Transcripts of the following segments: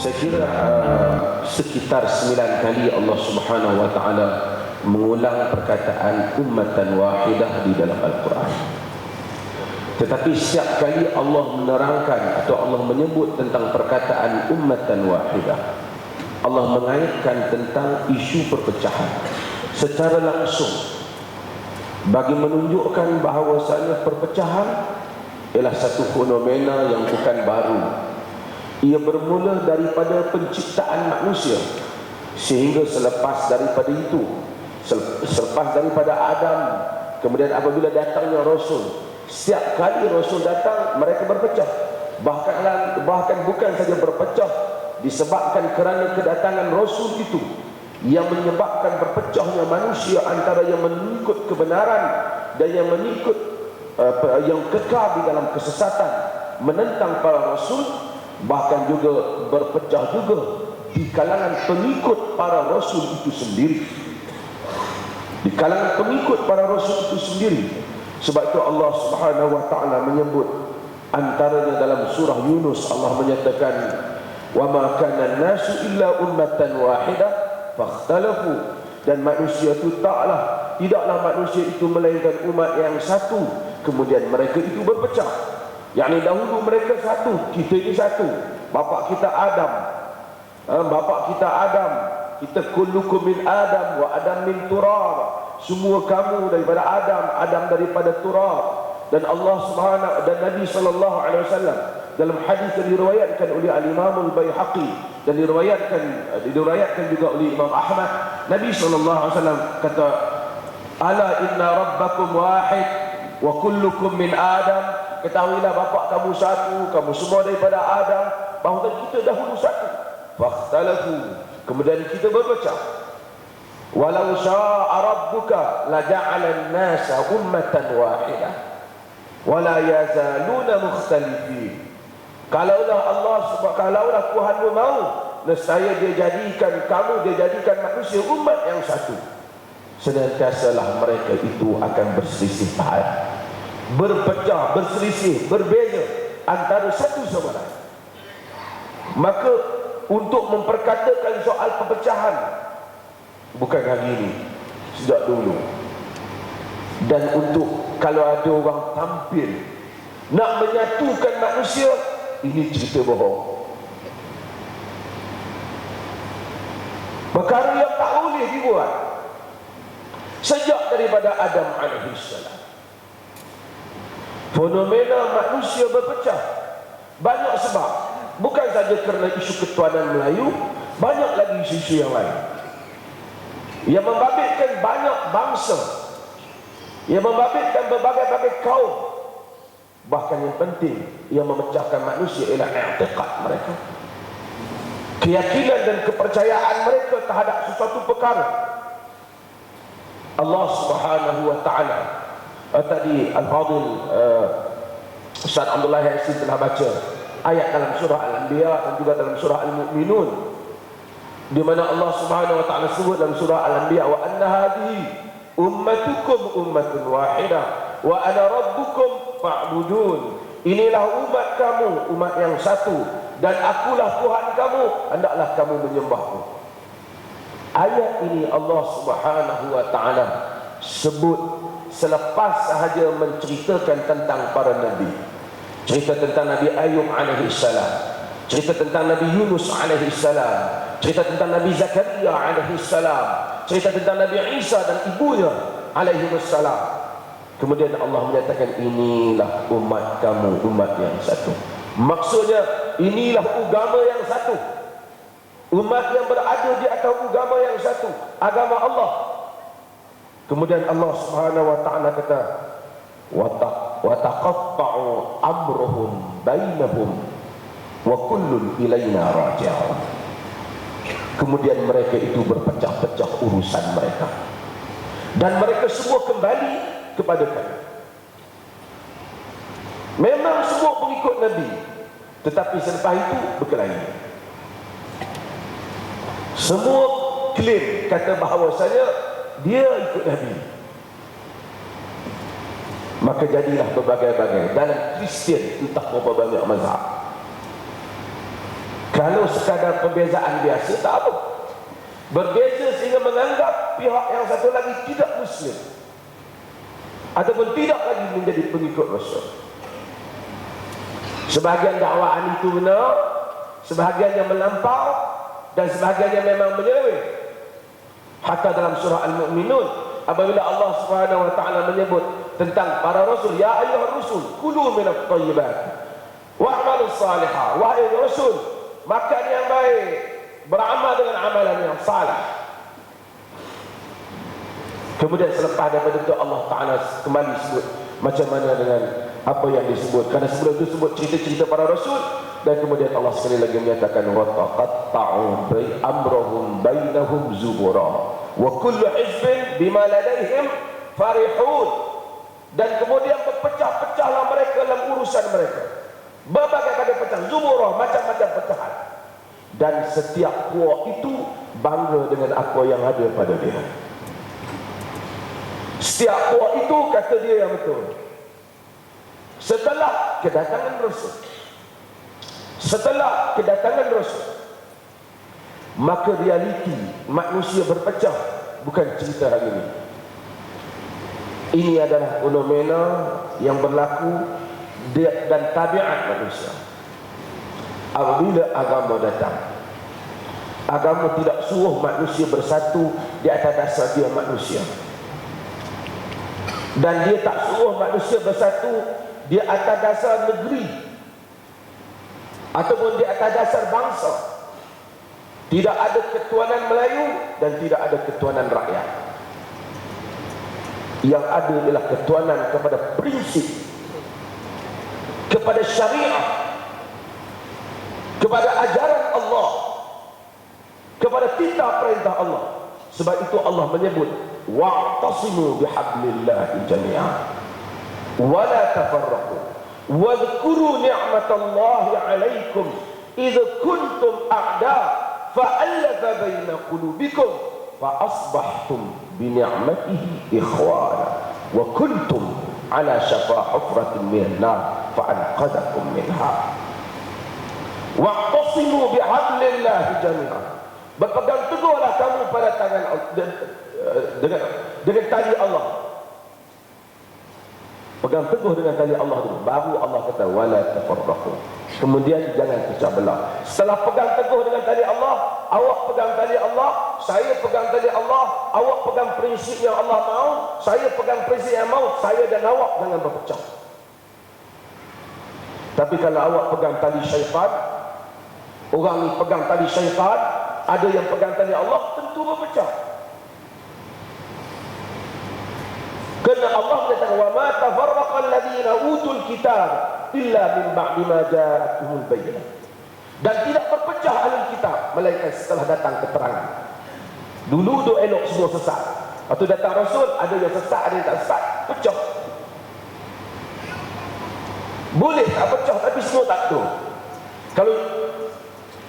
Saya kira sekitar 9 kali Allah Subhanahu wa taala mengulang perkataan ummatan wahidah di dalam Al-Quran. Tetapi setiap kali Allah menerangkan atau Allah menyebut tentang perkataan ummatan wahidah, Allah mengaitkan tentang isu perpecahan secara langsung bagi menunjukkan bahawasanya perpecahan ialah satu fenomena yang bukan baru. Ia bermula daripada penciptaan manusia, sehingga selepas daripada itu, selepas daripada Adam, kemudian apabila datangnya Rasul, setiap kali Rasul datang mereka berpecah. Bahkan bukan saja berpecah disebabkan kerana kedatangan Rasul itu yang menyebabkan berpecahnya manusia antara yang mengikut kebenaran dan yang mengikut yang kekal di dalam kesesatan menentang para Rasul. Bahkan juga berpecah juga di kalangan pengikut para Rasul itu sendiri. Di kalangan pengikut para Rasul itu sendiri. Sebab itu Allah Subhanahu wa taala menyebut antaranya dalam surah Yunus, Allah menyatakan wa ma kana an-nasu illa ummatan wahidah fakhtalafu, dan manusia itu tidaklah manusia itu melainkan umat yang satu, kemudian mereka itu berpecah. Yakni dahulu mereka satu, kita ini satu. Bapa kita Adam, kita kullukum min Adam wa Adam min turab. Semua kamu daripada Adam daripada turab. Dan Allah Subhanahu dan Nabi sallallahu alaihi wasallam dalam hadis yang diriwayatkan oleh Al-Imam Al-Baihaqi dan diriwayatkan juga oleh Imam Ahmad, Nabi sallallahu alaihi wasallam kata, ala inna rabbakum wahid wa kullukum min Adam. Ketahuilah bapa kamu satu, kamu semua daripada Adam, bahawa kita dahulu satu. Fakhtalafu, kemudian kita berpecah. Walau syaa rabbuka laja'ala an-nasa ummatan wahidah wala yazaluna mukhtalifin. Kalaulah Tuhanmu mau, nescaya dia jadikan manusia umat yang satu. Senantiasalah mereka itu akan berselisih paham, berpecah, berselisih, berbeza antara satu sama lain. Maka untuk memperkatakan soal perpecahan bukan hari ini, sejak dulu. Dan untuk kalau ada orang tampil nak menyatukan manusia, ini cerita bohong. Perkara yang tak boleh dibuat sejak daripada Adam alaihissalam. Fenomena manusia berpecah banyak sebab. Bukan saja kerana isu ketuanan Melayu, banyak lagi isu-isu yang lain yang membabitkan banyak bangsa, yang membabitkan berbagai-bagai kaum. Bahkan yang penting yang memecahkan manusia ialah i'tiqad mereka, keyakinan dan kepercayaan mereka terhadap sesuatu perkara. Allah Subhanahu wa taala tadi Al-Fadhil Ustaz Abdullah Yasin telah baca ayat dalam surah Al-Anbiya dan juga dalam surah Al-Mu'minun, di mana Allah Subhanahu wa taala sebut dalam surah Al-Anbiya, wa anna hadhihi ummatukum ummatun wahidah wa ana rabbukum fa'budun. Inilah umat kamu, umat yang satu, dan akulah Tuhan kamu, hendaklah kamu menyembahku. Ayat ini Allah Subhanahu wa taala sebut selepas sahaja menceritakan tentang para nabi. Cerita tentang Nabi Ayub alaihissalam, cerita tentang Nabi Yunus alaihissalam, cerita tentang Nabi Zakaria alaihissalam, cerita tentang Nabi Isa dan ibunya alaihissalam. Kemudian Allah menyatakan, inilah umat kamu, umat yang satu. Maksudnya inilah agama yang satu, umat yang berada di atas agama yang satu, agama Allah. Kemudian Allah Subhanahu wa taala kata, wa taqatta'u amruhum bainahum wa kullun ilaina raji'un. Kemudian mereka itu berpecah-pecah urusan mereka, dan mereka semua kembali kepada kami. Memang semua pengikut Nabi, tetapi selepas itu berkelahi. Semua klaim kata bahawasanya dia ikut Nabi. Maka jadilah berbagai-bagai dalam Kristian, entah berapa banyak mazhab. Kalau sekadar perbezaan biasa, tak apa. Berbeza sehingga menganggap pihak yang satu lagi tidak Muslim ataupun tidak lagi menjadi pengikut Rasul. Sebahagian dakwaan itu benar, sebahagiannya melampau, dan sebahagiannya memang menyeleweng. Hatta dalam surah Al-Mu'minun, apabila Allah Subhanahu wa taala menyebut tentang para rasul, ya ayyuhar rusul kulu minat thayyibat wa'malus salihah, wahai rasul, makan yang baik, beramal dengan amalan yang saleh. Kemudian selepas daripada itu Allah Ta'ala kembali sebut macam mana dengan apa yang disebut. Karena sebelum itu sebut cerita-cerita para rasul, dan kemudian Allah sekali lagi menyatakan wa taqatta'u amrahum bainahum zubura wa kullu hizbin bima ladaihim farihun. Dan kemudian berpecah-pecahlah mereka dalam urusan mereka, berbagai-bagai pecah, zubura, macam-macam pecahan. Dan setiap kuah itu bangga dengan apa yang ada pada dia. Setiap kuah itu kata dia yang betul. Setelah kedatangan Rasul, maka realiti manusia berpecah bukan cerita hari ini. Ini adalah fenomena yang berlaku dan tabiat manusia. Apabila agama datang, agama tidak suruh manusia bersatu di atas dasar dia manusia, dan dia tak suruh manusia bersatu di atas dasar negeri ataupun di atas dasar bangsa. Tidak ada ketuanan Melayu dan tidak ada ketuanan rakyat. Yang ada ialah ketuanan kepada prinsip, kepada syariat, kepada ajaran Allah, kepada titah perintah Allah. Sebab itu Allah menyebut wa'tasimu bihablillahi jami'an wa la tafarraqu wadhkuru ni'matallahi 'alaikum idh kuntum a'da fa'alafa baina qulubikum fa asbahtum bi ni'matihi ikhwana wa kuntum 'ala shafa hufratin minan nar fa anqadhakum minha. Wa'tasimu bihablillahi jami'an, berpegang teguhlah kamu pada tangan dengan tali Allah. Pegang teguh dengan tali Allah dulu, baru Allah kata wala tafarraqu. Kemudian jangan pecah belah. Setelah pegang teguh dengan tali Allah, awak pegang tali Allah, saya pegang tali Allah, awak pegang prinsip yang Allah mahu, saya pegang prinsip yang mahu, saya dan awak jangan berpecah. Tapi kalau awak pegang tali syaitan, orang ni pegang tali syaitan, ada yang pegang tali Allah, tentu berpecah. Kerana Allah menyatakan wa ma tafarraqa alladziina utul kitab illa min ba'di ma ja'atuhumul bayyinah. Dan tidak berpecah ahli kitab melainkan setelah datang keterangan. Dulu duk elok semua sesat. Waktu datang Rasul, ada yang sesat, ada yang tak sesat, pecah. Boleh tak pecah, tapi semua tak betul.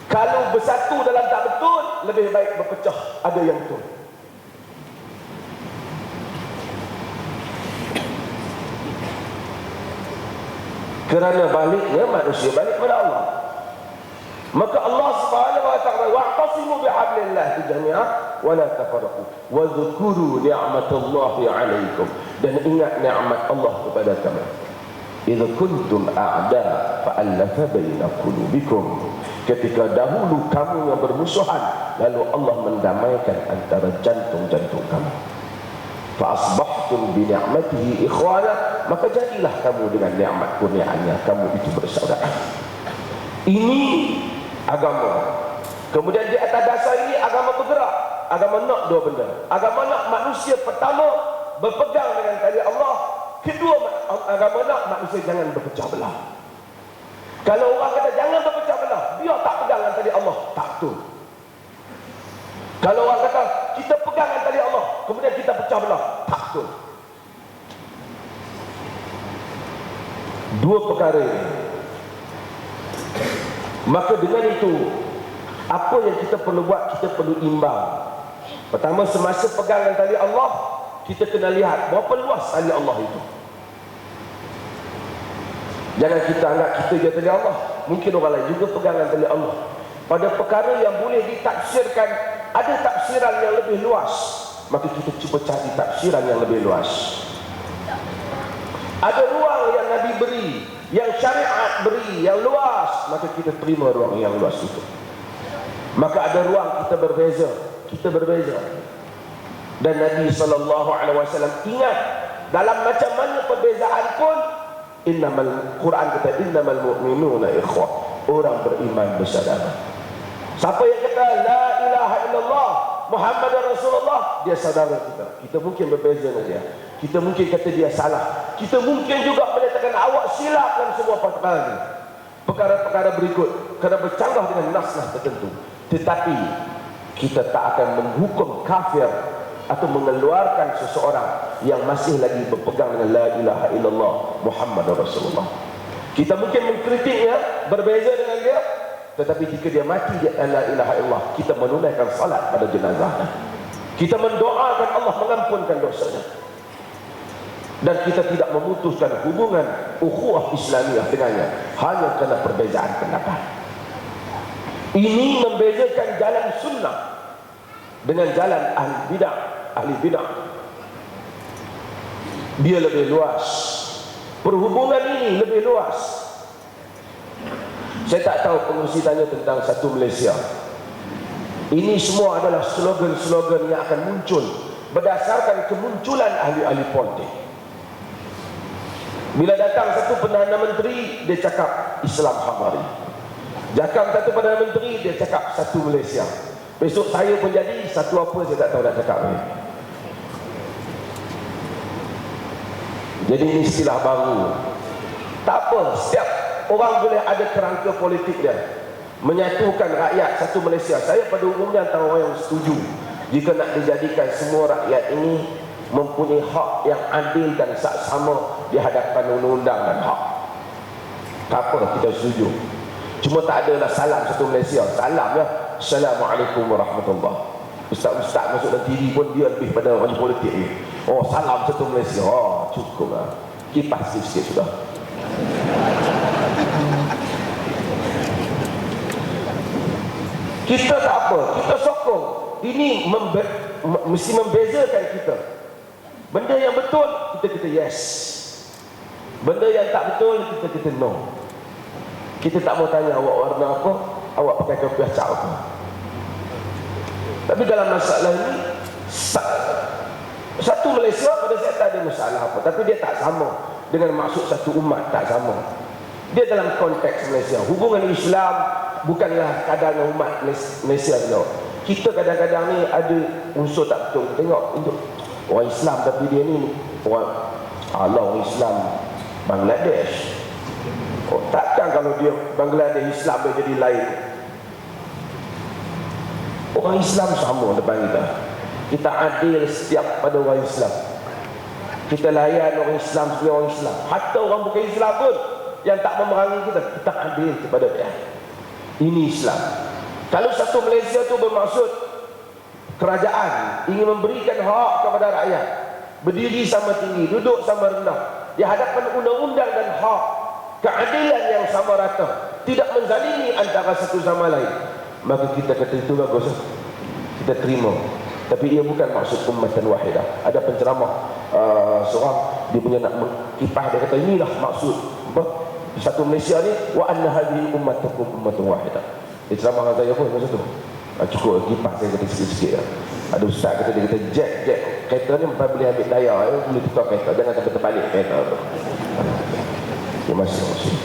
Kalau bersatu dalam tak betul, lebih baik berpecah ada yang betul. Kerana baliknya manusia balik kepada Allah. Maka Allah Subhanahu wa ta'ala wa'tasimu bihablillahi jami'an wa la tafarraqu wa dhkuru ni'matallahi 'alaikum, dan ingat nikmat Allah kepada kamu. Idza kuntum a'da fa'alafa baina qulubikum, ketika dahulu kamu yang bermusuhan, lalu Allah mendamaikan antara jantung-jantung kamu. Fa asbahtum bi ni'matihi ikhwana, maka jadilah kamu dengan nikmat kurniaannya kamu itu bersaudara. Ini agama. Kemudian di atas dasar ini agama bergerak. Agama nak dua benda. Agama nak manusia pertama berpegang dengan tali Allah. Kedua, agama nak manusia jangan berpecah belah. Kalau orang kata jangan berpecah belah, biar tak pegang dengan tali Allah, tak betul. Kalau orang kata kita pegang dengan tali Allah, kemudian kita pecah belah, tak betul. Dua perkara ini. Maka dengan itu, apa yang kita perlu buat, kita perlu imbang. Pertama, semasa pegang dengan tali Allah, kita kena lihat berapa luas tali Allah itu. Jangan kita anggap kita je tali Allah. Mungkin orang lain juga pegang dengan tali Allah. pada perkara yang boleh ditafsirkan, ada tafsiran yang lebih luas, maka kita cuba cari tafsiran yang lebih luas. Ada ruang yang Nabi beri, yang syariat beri, yang luas, maka kita terima ruang yang luas itu. Maka ada ruang kita berbeza. Dan Nabi SAW ingat, dalam macam mana perbezaan pun, Quran kata innamal mu'minuna ikhwah, orang beriman bersaudara. Siapa yang kata la ilaha illallah Muhammad Rasulullah, dia saudara kita. Kita mungkin berbeza dengan dia, kita mungkin kata dia salah, kita mungkin juga menyatakan awak silap dalam semua perkara ini, perkara-perkara berikut, kerana bercanggah dengan nas-nas tertentu. Tetapi kita tak akan menghukum kafir atau mengeluarkan seseorang yang masih lagi berpegang dengan la ilaha illallah Muhammad Rasulullah. Kita mungkin mengkritiknya, berbeza dengan dia, tetapi jika dia mati dia la ilaha illallah, kita menunaikan salat pada jenazahnya, kita mendoakan Allah mengampunkan dosanya, dan kita tidak memutuskan hubungan ukhuwah Islamiah dengannya hanya kerana perbezaan pendapat. Ini membezakan jalan sunnah dengan jalan ahli bidah. Dia lebih luas, perhubungan ini lebih luas. Saya tak tahu pengurusi tanya tentang satu Malaysia. Ini semua adalah slogan-slogan yang akan muncul berdasarkan kemunculan ahli-ahli politik. Bila datang satu Perdana Menteri, dia cakap Islam Habari. Datang satu Perdana Menteri, dia cakap satu Malaysia. Besok saya pun jadi satu apa, saya tak tahu nak cakap ni. Jadi ini istilah baru. Tak apa, setiap orang boleh ada kerangka politik dia, menyatukan rakyat satu Malaysia. Saya pada umumnya antara orang yang setuju jika nak dijadikan semua rakyat ini mempunyai hak yang adil dan sama di hadapan undang-undang dan hak. Tak apa, kita setuju. Cuma tak adalah salam satu Malaysia. Salam ya, Assalamualaikum warahmatullahi. Ustaz-ustaz masuk dalam TV pun dia lebih pada orang politik ni. Oh, salam satu Malaysia. Oh, cukup lah. Kipas sikit sudah. Kita tak apa, kita sokong. Ini mesti membezakan kita. Benda yang betul, kita kata yes. Benda yang tak betul, kita kata no. Kita tak mau tanya awak warna apa, awak pakai kopiah cat apa. Tapi dalam masalah ini, satu Malaysia pada saya tak ada masalah apa. Tapi dia tak sama dengan maksud satu umat, tak sama. Dia dalam konteks Malaysia. Hubungan Islam bukanlah kadang umat Malaysia saja. Kita kadang-kadang ni ada unsur tak betul. Tengok untuk orang Islam, tapi dia ni orang Islam Bangladesh. Oh, takkan kalau dia Bangladesh Islam dia jadi lain. Orang Islam sama depan kita. Kita adil setiap pada orang Islam. Kita layan orang Islam sebagai orang Islam. Hatta orang bukan Islam pun yang tak memerangi kita, kita adil kepada dia. Ini Islam. Kalau satu Malaysia tu bermaksud kerajaan ingin memberikan hak kepada rakyat, berdiri sama tinggi, duduk sama rendah di hadapan undang-undang dan hak, keadilan yang sama rata, tidak menzalimi antara satu sama lain, maka kita kata itu bagus, kita terima. Tapi ia bukan maksud ummatan wahidah. Ada penceramah seorang, dia punya nak mengkipah, dia kata inilah maksud satu Malaysia ni, wa anna hadhihi ummatukum ummatun wahidah. Dia ceramah dengan saya pun masa tu. Cukup kipah saya kata sikit-sikit lah. Ada ustaz kata, dia kata jack kereta ni boleh ambil daya, boleh tukar kereta, jangan sampai terbalik kereta tu. Terima kasih.